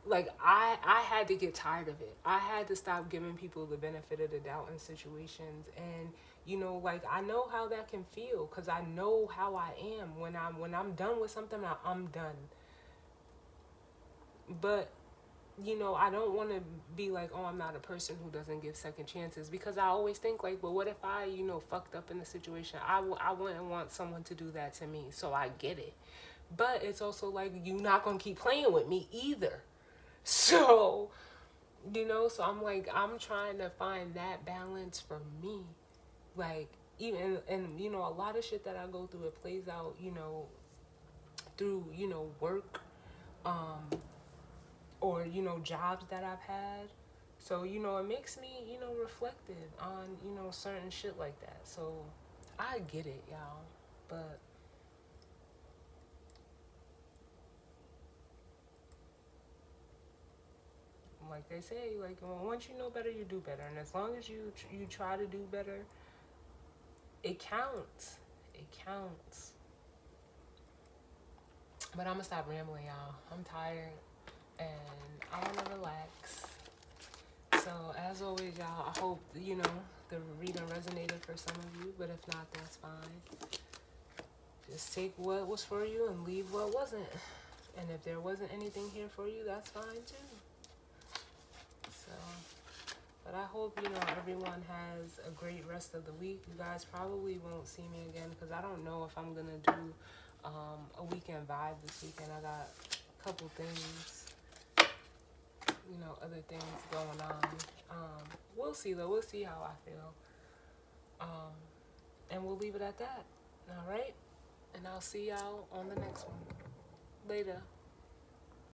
like, I had to get tired of it. I had to stop giving people the benefit of the doubt in situations. And, you know, like, I know how that can feel, because I know how I am when I'm done with something. I'm done. But, you know, I don't want to be like, oh, I'm not a person who doesn't give second chances, because I always think, like, well, what if I, you know, fucked up in the situation? I wouldn't want someone to do that to me. So I get it. But it's also like, you're not going to keep playing with me either. So, you know, so I'm like, I'm trying to find that balance for me. Like, even, and, you know, a lot of shit that I go through, it plays out, you know, through, you know, work, or, you know, jobs that I've had. So, you know, it makes me, you know, reflective on, you know, certain shit like that. So I get it, y'all. But like they say, like, once you know better, you do better. And as long as you try to do better, it counts. It counts. But I'm gonna stop rambling, y'all. I'm tired and I wanna relax. So as always, y'all, I hope, you know, the reading resonated for some of you. But if not, that's fine. Just take what was for you and leave what wasn't. And if there wasn't anything here for you, that's fine too. So, but I hope, you know, everyone has a great rest of the week. You guys probably won't see me again, because I don't know if I'm going to do a weekend vibe this weekend. I got a couple things, you know, other things going on. We'll see, though. We'll see how I feel. And we'll leave it at that. All right? And I'll see y'all on the next one. Later.